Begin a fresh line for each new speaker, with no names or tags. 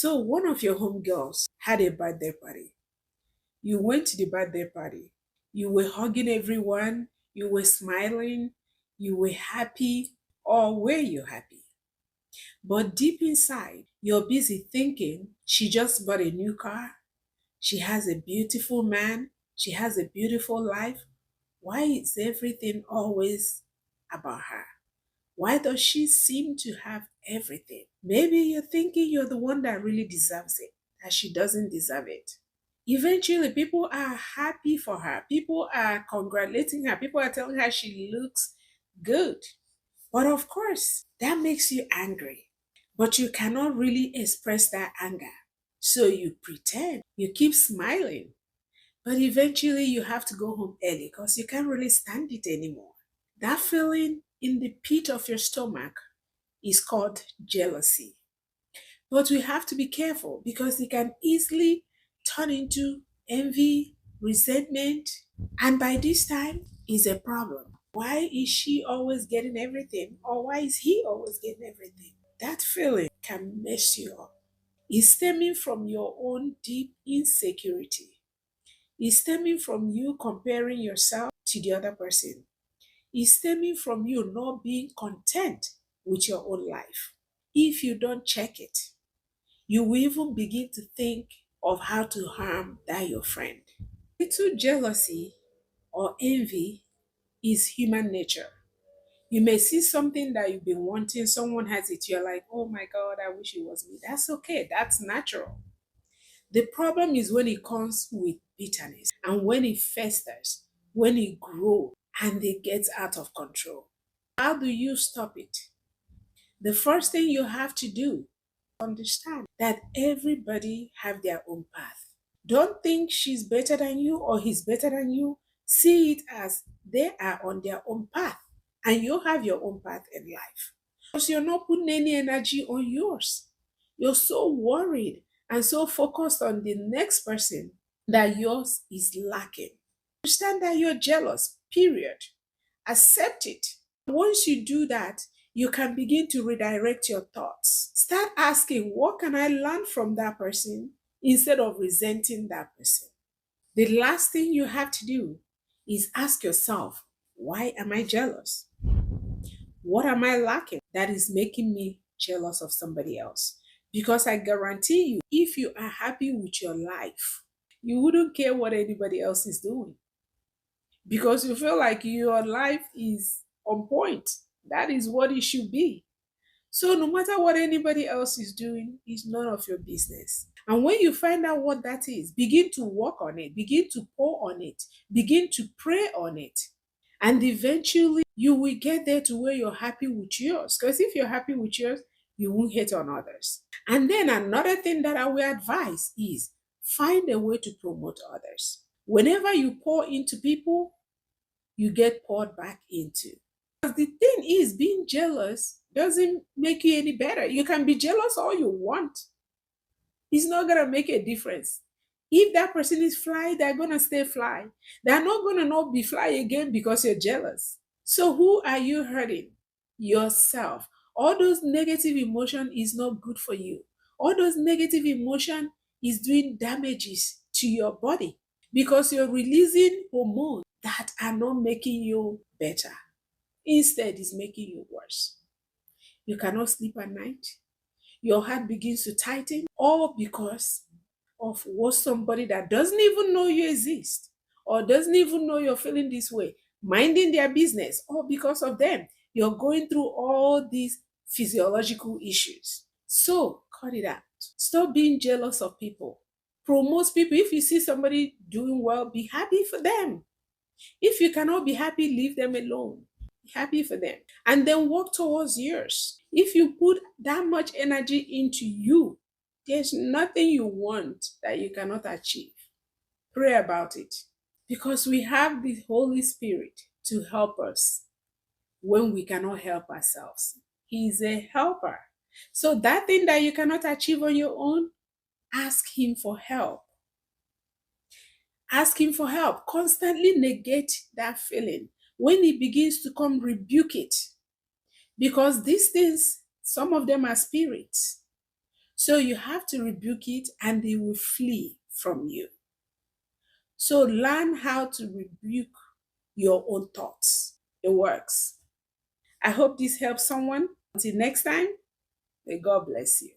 So one of your homegirls had a birthday party. You went to the birthday party. You were hugging everyone. You were smiling. You were happy. Or were you happy? But deep inside, you're busy thinking she just bought a new car. She has a beautiful man. She has a beautiful life. Why is everything always about her? Why does she seem to have everything? Maybe you're thinking you're the one that really deserves it, that she doesn't deserve it. Eventually, people are happy for her. People are congratulating her. People are telling her she looks good. But of course, that makes you angry. But you cannot really express that anger. So you pretend, you keep smiling. But eventually, you have to go home early because you can't really stand it anymore. That feeling in the pit of your stomach is called jealousy. But we have to be careful because it can easily turn into envy, resentment, and by this time is a problem. Why is she always getting everything? Or why is he always getting everything? That feeling can mess you up. It's stemming from your own deep insecurity. It's stemming from you comparing yourself to the other person. It's stemming from you not being content with your own life. If you don't check it, you will even begin to think of how to harm that your friend. Little jealousy or envy is human nature. You may see something that you've been wanting, someone has it, you're like, oh my God, I wish it was me. That's okay, that's natural. The problem is when it comes with bitterness and when it festers, when it grows and it gets out of control. How do you stop it? The first thing you have to do, understand that everybody have their own path. Don't think she's better than you or he's better than you. See it as they are on their own path and you have your own path in life. Because you're not putting any energy on yours. You're so worried and so focused on the next person that yours is lacking. Understand that you're jealous, period. Accept it. Once you do that, you can begin to redirect your thoughts. Start asking, what can I learn from that person instead of resenting that person? The last thing you have to do is ask yourself, why am I jealous? What am I lacking that is making me jealous of somebody else? Because I guarantee you, if you are happy with your life, you wouldn't care what anybody else is doing because you feel like your life is on point. That is what it should be. So no matter what anybody else is doing, it's none of your business. And when you find out what that is, begin to work on it, begin to pour on it, begin to pray on it. And eventually you will get there to where you're happy with yours. Because if you're happy with yours, you won't hate on others. And then another thing that I will advise is find a way to promote others. Whenever you pour into people, you get poured back into. Because the thing is, being jealous doesn't make you any better. You can be jealous all you want. It's not gonna make a difference. If that person is fly, they're gonna stay fly. They're not gonna not be fly again because you're jealous. So who are you hurting? Yourself. All those negative emotion is not good for you. All those negative emotion is doing damages to your body because you're releasing hormones that are not making you better. Instead, it's making you worse. You cannot sleep at night. Your heart begins to tighten, all because of what somebody that doesn't even know you exist or doesn't even know you're feeling this way, minding their business, all because of them. You're going through all these physiological issues. So cut it out. Stop being jealous of people. Promote people. If you see somebody doing well, be happy for them. If you cannot be happy, leave them alone. Be happy for them. And then work towards yours. If you put that much energy into you, there's nothing you want that you cannot achieve. Pray about it. Because we have the Holy Spirit to help us when we cannot help ourselves. He's a helper. So that thing that you cannot achieve on your own, ask Him for help. Ask Him for help. Constantly negate that feeling. When it begins to come, rebuke it. Because these things, some of them are spirits. So you have to rebuke it and they will flee from you. So learn how to rebuke your own thoughts. It works. I hope this helps someone. Until next time, may God bless you.